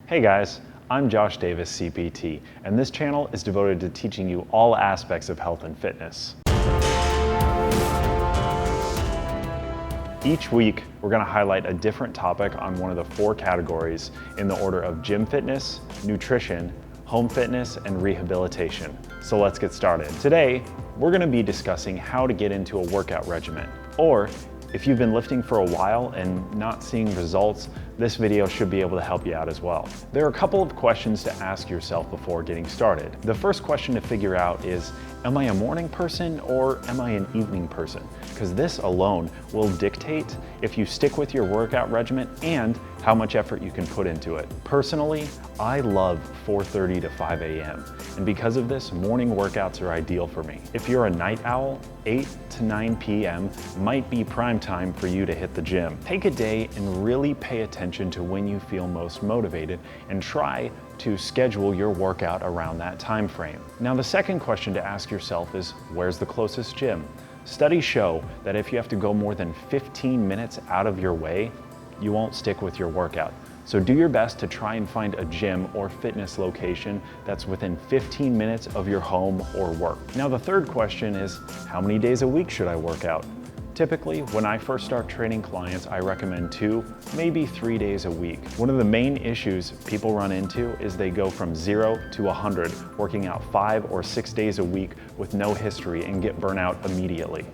Hey guys, I'm Josh Davis, CPT, and this channel is devoted to teaching you all aspects of health and fitness. Each week, we're going to highlight a different topic on one of the 4 categories in the order of gym fitness, nutrition, home fitness, and rehabilitation. So let's get started. Today, we're going to be discussing how to get into a workout regimen, or if you've been lifting for a while and not seeing results, this video should be able to help you out as well. There are a couple of questions to ask yourself before getting started. The first question to figure out is, am I a morning person or am I an evening person? Because this alone will dictate if you stick with your workout regimen and how much effort you can put into it. Personally, I love 4:30 to 5 a.m. and because of this, morning workouts are ideal for me. If you're a night owl, 8 to 9 p.m. might be prime time for you to hit the gym. Take a day and really pay attention to when you feel most motivated and try to schedule your workout around that time frame. Now, the second question to ask yourself is, where's the closest gym? Studies show that if you have to go more than 15 minutes out of your way, you won't stick with your workout. So do your best to try and find a gym or fitness location that's within 15 minutes of your home or work. Now, the third question is, how many days a week should I work out? Typically, when I first start training clients, I recommend 2, maybe 3 days a week. One of the main issues people run into is they go from 0 to 100, working out 5 or 6 days a week with no history and get burnout immediately.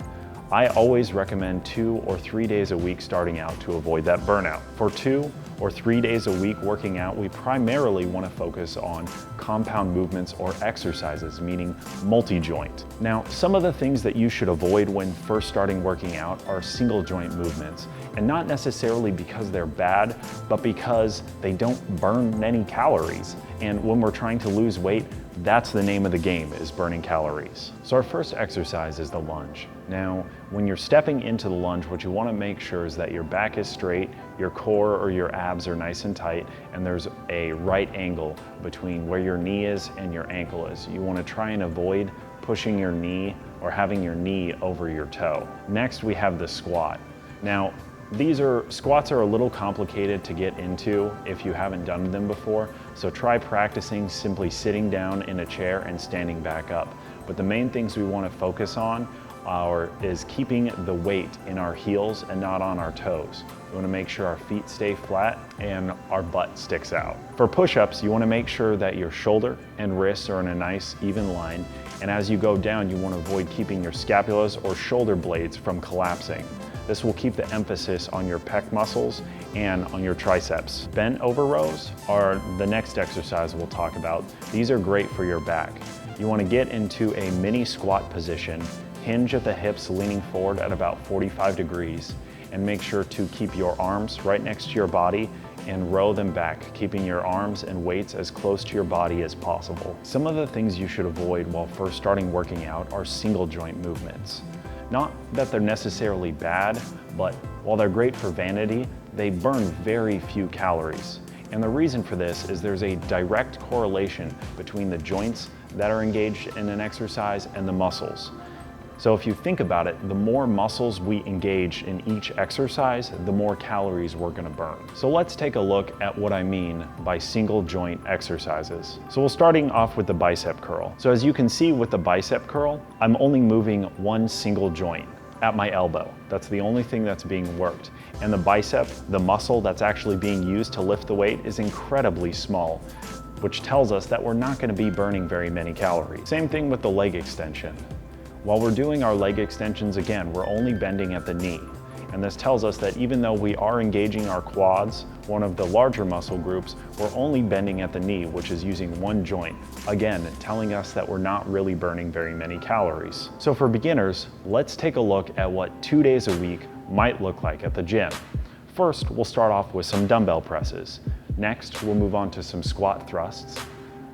I always recommend 2 or 3 days a week starting out to avoid that burnout. For 2 or 3 days a week working out, we primarily want to focus on compound movements or exercises, meaning multi-joint. Now, some of the things that you should avoid when first starting working out are single joint movements, and not necessarily because they're bad, but because they don't burn many calories. And when we're trying to lose weight, that's the name of the game, is burning calories. So our first exercise is the lunge. Now, when you're stepping into the lunge, what you want to make sure is that your back is straight, your core or your abs are nice and tight, and there's a right angle between where your knee is and your ankle is. You want to try and avoid pushing your knee or having your knee over your toe. Next, we have the squat. Now, squats are a little complicated to get into if you haven't done them before, so try practicing simply sitting down in a chair and standing back up. But the main things we want to focus on is keeping the weight in our heels and not on our toes. We want to make sure our feet stay flat and our butt sticks out. For push-ups, you want to make sure that your shoulder and wrists are in a nice even line, and as you go down, you want to avoid keeping your scapulas or shoulder blades from collapsing. This will keep the emphasis on your pec muscles and on your triceps. Bent over rows are the next exercise we'll talk about. These are great for your back. You want to get into a mini squat position, hinge at the hips leaning forward at about 45 degrees, and make sure to keep your arms right next to your body and row them back, keeping your arms and weights as close to your body as possible. Some of the things you should avoid while first starting working out are single joint movements. Not that they're necessarily bad, but while they're great for vanity, they burn very few calories. And the reason for this is there's a direct correlation between the joints that are engaged in an exercise and the muscles. So if you think about it, the more muscles we engage in each exercise, the more calories we're going to burn. So let's take a look at what I mean by single joint exercises. So we're starting off with the bicep curl. So as you can see with the bicep curl, I'm only moving one single joint at my elbow. That's the only thing that's being worked. And the bicep, the muscle that's actually being used to lift the weight, is incredibly small, which tells us that we're not going to be burning very many calories. Same thing with the leg extension. While we're doing our leg extensions, again, we're only bending at the knee. And this tells us that even though we are engaging our quads, one of the larger muscle groups, we're only bending at the knee, which is using one joint. Again, telling us that we're not really burning very many calories. So for beginners, let's take a look at what 2 days a week might look like at the gym. First, we'll start off with some dumbbell presses. Next, we'll move on to some squat thrusts.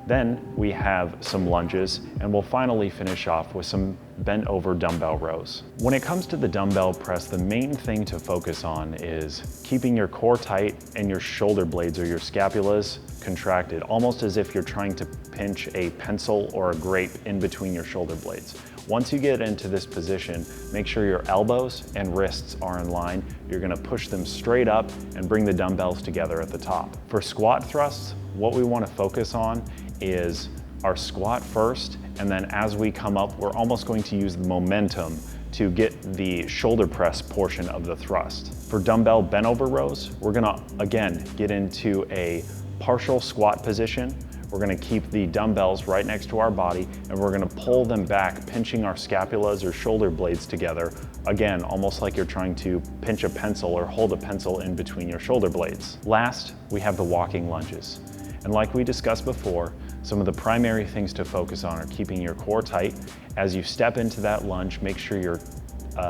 Then we have some lunges, and we'll finally finish off with some bent over dumbbell rows. When it comes to the dumbbell press, the main thing to focus on is keeping your core tight and your shoulder blades or your scapulas contracted, almost as if you're trying to pinch a pencil or a grape in between your shoulder blades. Once you get into this position, make sure your elbows and wrists are in line. You're gonna push them straight up and bring the dumbbells together at the top. For squat thrusts, what we want to focus on is our squat first, and then as we come up, we're almost going to use the momentum to get the shoulder press portion of the thrust. For dumbbell bent over rows, we're gonna, again, get into a partial squat position. We're gonna keep the dumbbells right next to our body, and we're gonna pull them back, pinching our scapulas or shoulder blades together. Again, almost like you're trying to pinch a pencil or hold a pencil in between your shoulder blades. Last, we have the walking lunges. And like we discussed before, some of the primary things to focus on are keeping your core tight. As you step into that lunge, make sure your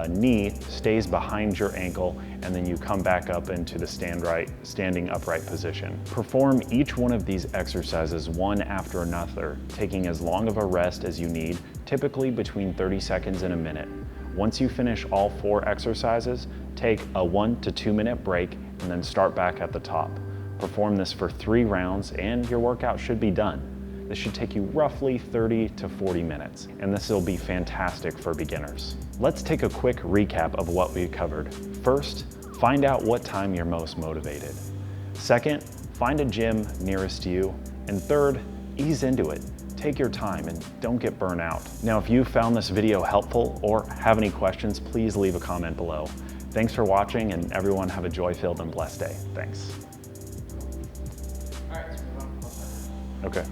knee stays behind your ankle, and then you come back up into the standing upright position. Perform each one of these exercises one after another, taking as long of a rest as you need, typically between 30 seconds and a minute. Once you finish all 4 exercises, take a 1 to 2 minute break and then start back at the top. Perform this for 3 rounds and your workout should be done. This should take you roughly 30 to 40 minutes, and this will be fantastic for beginners. Let's take a quick recap of what we covered. First, find out what time you're most motivated. Second, find a gym nearest you. And third, ease into it. Take your time and don't get burnt out. Now, if you found this video helpful or have any questions, please leave a comment below. Thanks for watching, and everyone have a joy-filled and blessed day. Thanks. All right, let's move on. Okay.